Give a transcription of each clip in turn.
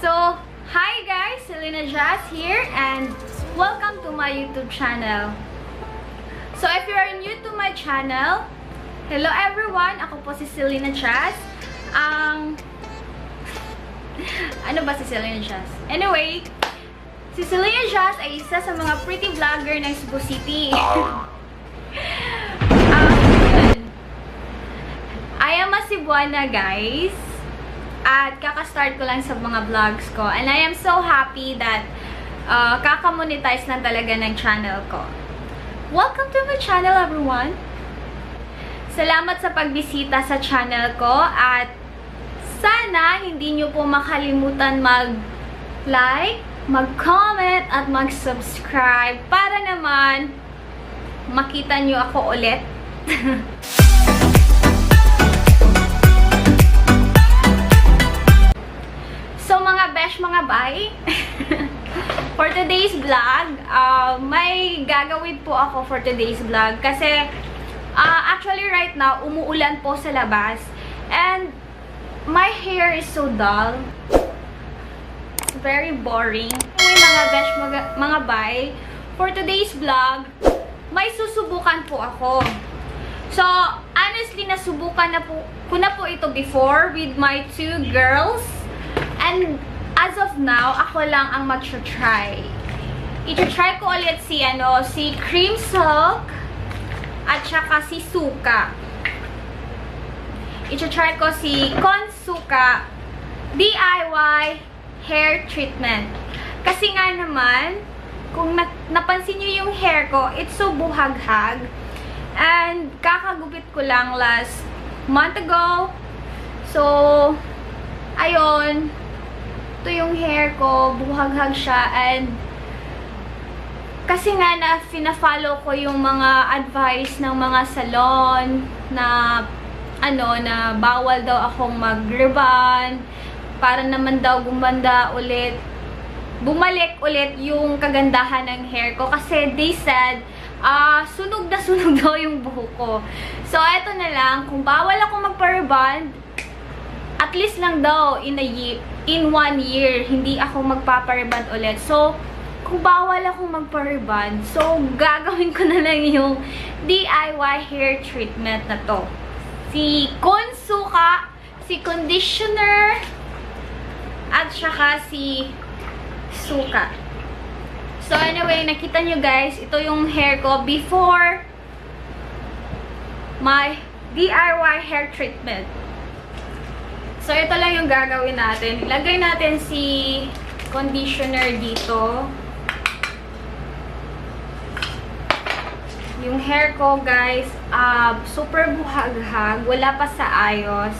So, hi guys! Selena Jazz here and welcome to my YouTube channel. So, if you are new to my channel, hello everyone! Ako po si Selena Jazz. Ano ba si Selena Jazz? Anyway, si Selena Jazz ay isa sa mga pretty vlogger ng Cebu City. I am a Cebuana, guys. At kaka-start ko lang sa mga vlogs ko. And I am so happy that kaka-monetize lang talaga ng channel ko. Welcome to my channel, everyone! Salamat sa pagbisita sa channel ko. At sana hindi nyo po makalimutan mag-like, mag-comment, at mag-subscribe para naman makita nyo ako ulit. So, mga besh, mga bay, for today's vlog, may gagawin po ako for today's vlog. Kasi, actually right now, umuulan po sa labas. And, my hair is so dull. It's very boring. Anyway, mga besh, mga bay, for today's vlog, may susubukan po ako. So, honestly, nasubukan na po, ko na po ito before with my two girls. And as of now, ako lang ang mag-try. I-try ko ulit si Creamsilk at saka si Suka. I-try ko si Consuka DIY hair treatment. Kasi nga naman, kung napansin niyo yung hair ko, it's so buhaghag. And kakagupit ko lang last month ago. So, ayun. Ito yung hair ko, buhaghag siya, and kasi nga fina-follow ko yung mga advice ng mga salon na na bawal daw akong mag-rebond para naman daw bumalik ulit yung kagandahan ng hair ko kasi they said sunog na sunog daw yung buhok ko. So eto na lang, kung bawal ako magpa-rebond, at least lang daw in 1 year, hindi ako magpaparebond ulit. So, kung bawal akong magparebond, so, gagawin ko na lang yung DIY hair treatment na to. Si Consuka, si Conditioner, at saka si Suka. So, anyway, nakita nyo guys, ito yung hair ko before my DIY hair treatment. So, ito lang yung gagawin natin. Ilagay natin si conditioner dito. Yung hair ko, guys, super buhaghag. Wala pa sa ayos.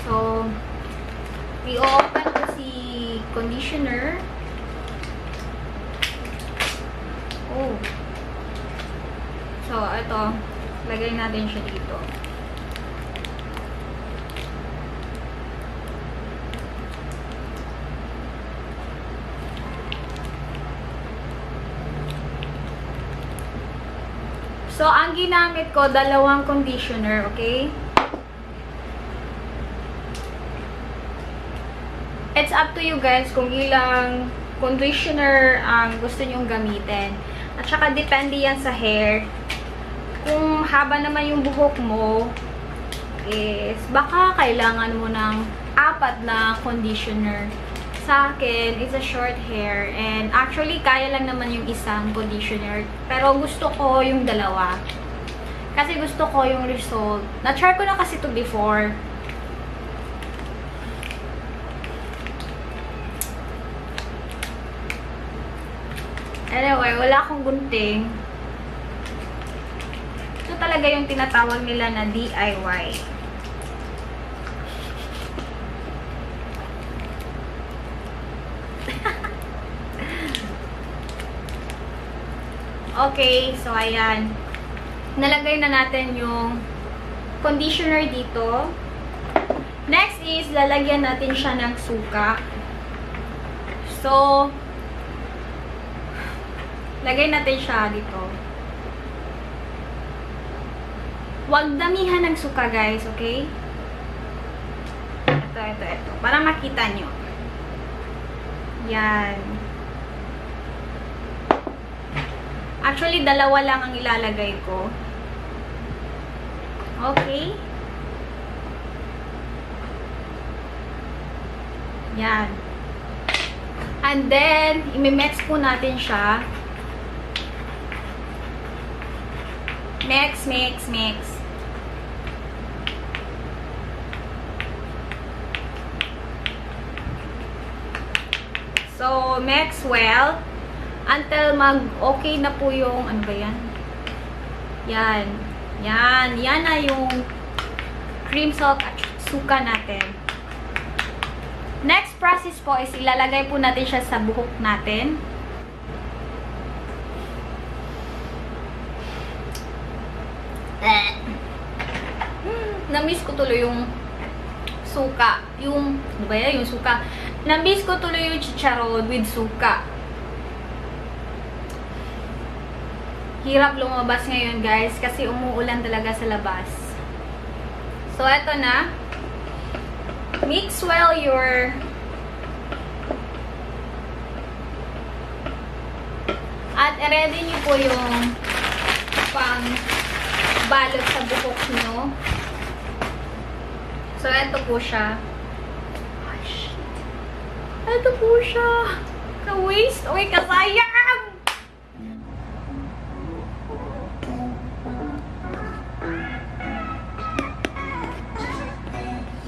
So, i-open ko si conditioner. Oh. So, ito. Lagay natin siya dito. So, ang ginamit ko, dalawang conditioner, okay? It's up to you guys kung ilang conditioner ang gusto nyong gamitin. At saka, depende yan sa hair. Kung haba naman yung buhok mo, is baka kailangan mo ng 4 na conditioner. Sa akin, it's a short hair. And actually, kaya lang naman yung isang conditioner. Pero gusto ko yung 2. Kasi gusto ko yung result. Na-try ko na kasi ito before. Anyway, wala akong gunting. Ito talaga yung tinatawag nila na DIY. Okay, so ayan. Nalagay na natin yung conditioner dito. Next is, lalagyan natin siya ng suka. So, lagay natin siya dito. Huwag damihan ng suka, guys, okay? Ito. Para makita nyo. Yan. Actually, dalawa lang ang ilalagay ko. Okay. Yan. And then, imimix po natin siya. Mix, mix, mix. So, mix well until mag-okay na po yung, ano ba yan? Yan. Yan. Yan na yung Creamsilk at Consuka natin. Next process po is ilalagay po natin siya sa buhok natin. Na-miss ko tuloy yung suka. Yung, ano ba yan? Yung suka. Na-miss ko tuloy yung chicharon with suka. Hirap lumabas ngayon, guys, kasi umuulan talaga sa labas. So, eto na. Mix well your at i-ready niyo po yung pang balot sa buhok niyo. So, eto po siya. Oh, shit. Eto po siya. Ka-waste. Uy, kasayang!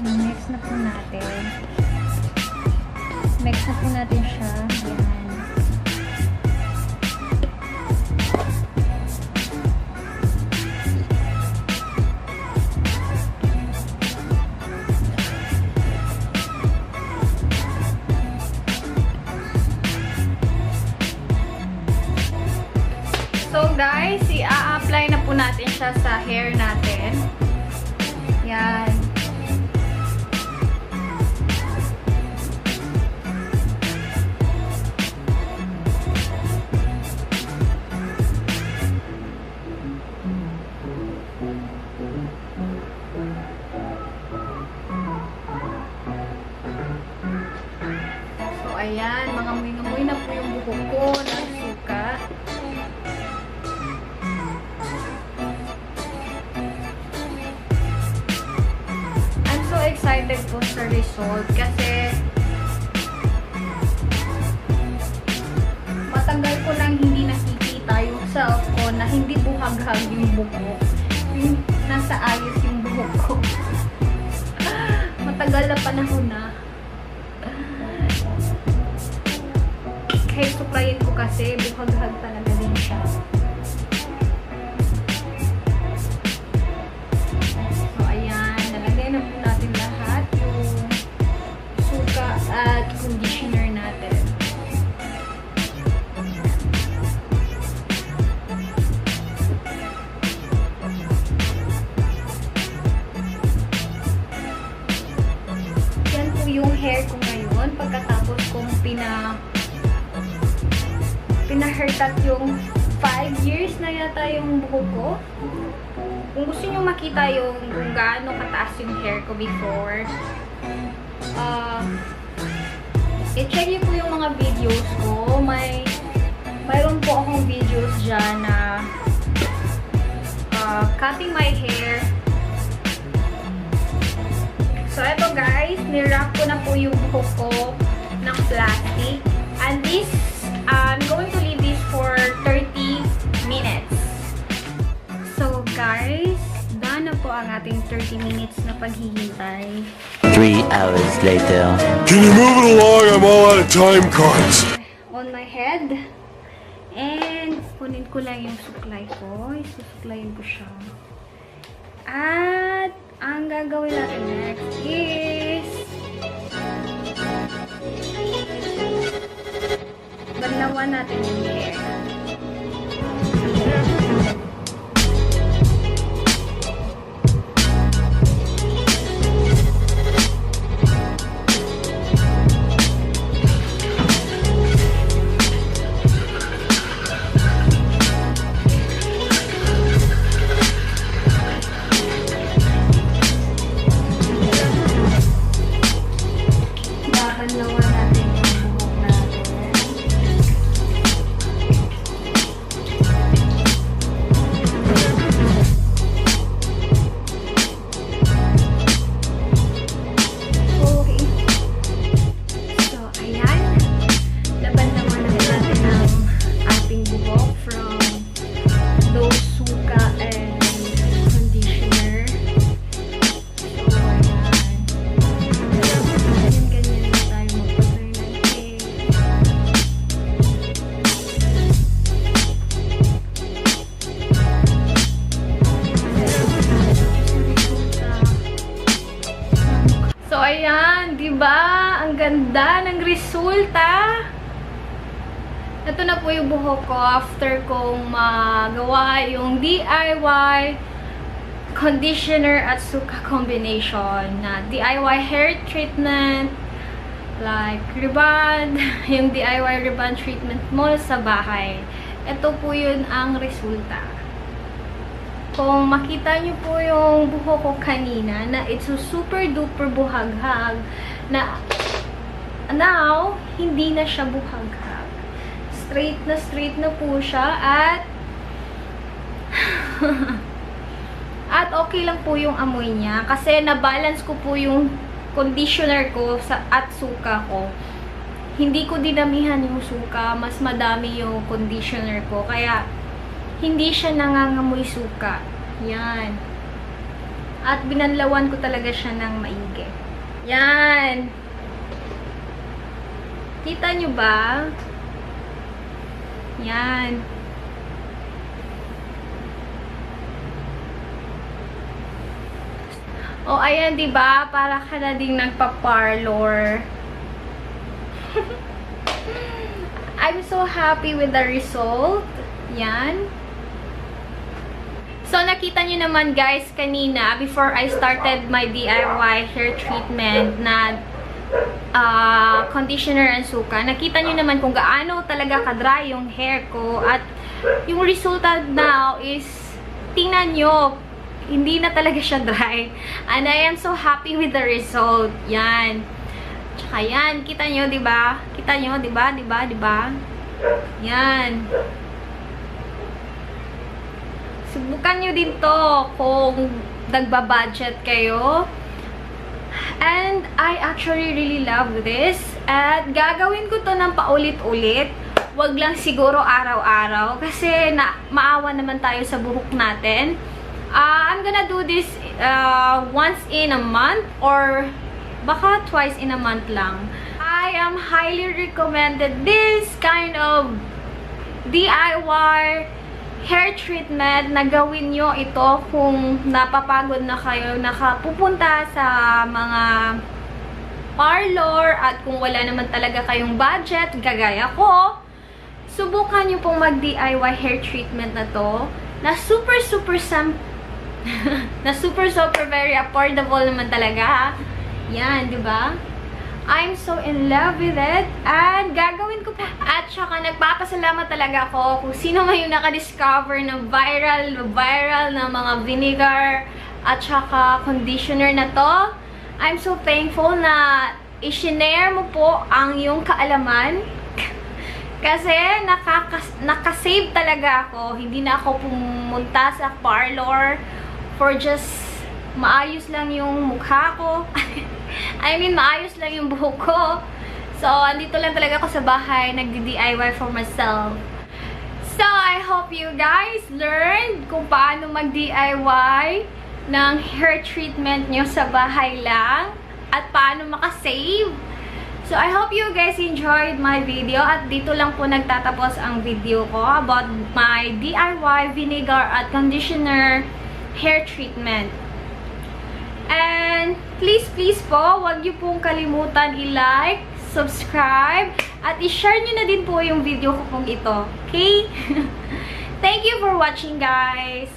Mix na po natin. Mix na po natin siya. Yan. So guys, i-apply na po natin siya sa hair natin. Yan. So ayan, mga ngamoy na po yung buhok ko ng suka. Excited po sa result kasi matagal ko lang hindi nakikita yung self ko na hindi buhaghag yung buhok. Yung nasa ayos yung buhok ko. Matagal na panahon na. Kahit suklayin ko kasi buhaghag talaga din siya. So ayan, nalagay na po natin lahat yung suka at conditioner natin. Yan po yung hair ko ngayon pagkatapos kong pina-haircut yung 5 years na yata yung buhok ko. Kung gusto nyo makita yung kung gaano kataas yung hair ko before, i-check nyo po yung mga videos ko. Mayroon po akong videos dyan na cutting my hair. So, eto guys, nirap ko na po yung buhok ko ng plastic. And this, I'm going to leave this for 30 minutes. So, guys, done na po ang ating 30 minutes na paghihintay. 3 hours later. Can you move it along? I'm all out of time cards. On my head. And, kunin ko lang yung suklay ko. Isusuklayin ko siya. At, ang gagawin natin next is banlawan natin yung hair. Banlawan natin yung buhok natin. ang resulta. Ito na po yung buhok ko after kong magawa yung DIY conditioner at suka combination na DIY hair treatment like rebond, yung DIY rebond treatment mo sa bahay. Ito po yun ang resulta. Kung makita nyo po yung buhok ko kanina na it's a super duper buhaghag na now, hindi na siya buhaghag. Straight na po siya at at okay lang po yung amoy niya kasi na-balance ko po yung conditioner ko at suka ko. Hindi ko dinamihan yung suka, mas madami yung conditioner ko kaya hindi siya nangangamoy suka. Yan. At binanlawan ko talaga siya ng maigi. Yan. Kita nyo ba? Yan. O, ayan, diba? Para ka na ding nagpa-parlor. I'm so happy with the result. Yan. So, nakita nyo naman, guys, kanina, before I started my DIY hair treatment na conditioner and suka, nakita nyo naman kung gaano talaga ka-dry yung hair ko. At yung resulta now is, tingnan nyo, hindi na talaga siya dry. And I am so happy with the result. Yan. Tsaka yan. Kita nyo, diba? Kita nyo, diba? Diba? Diba? Yan. Subukan nyo din to kung nagbabudget kayo. And I actually really love this. At gagawin ko to ng paulit-ulit. Wag lang siguro araw-araw. Kasi maawa naman tayo sa buhok natin. I'm gonna do this once in a month or baka twice in a month lang. I am highly recommended this kind of DIY hair treatment na gawin nyo ito kung napapagod na kayo, nakapupunta sa mga parlor at kung wala naman talaga kayong budget, gagaya ko, subukan nyo pong mag-DIY hair treatment na to na super very affordable naman talaga. Yan, di ba? I'm so in love with it. And gagawin ko pa. At saka nagpapasalamat talaga ako kung sino man yung nakadiscover ng viral na mga vinegar at saka conditioner na to. I'm so thankful na i-share mo po ang iyong kaalaman. Kasi nakasave talaga ako. Hindi na ako pumunta sa parlor for just maayos lang yung mukha ko. I mean, maayos lang yung buhok ko. So, andito lang talaga ako sa bahay, nagdi-DIY for myself. So, I hope you guys learned kung paano mag-DIY ng hair treatment nyo sa bahay lang at paano makasave. So, I hope you guys enjoyed my video at dito lang po nagtatapos ang video ko about my DIY vinegar at conditioner hair treatment. And please po, huwag niyo pong kalimutan i-like, subscribe, at i-share niyo na din po yung video ko pong ito. Okay? Thank you for watching, guys!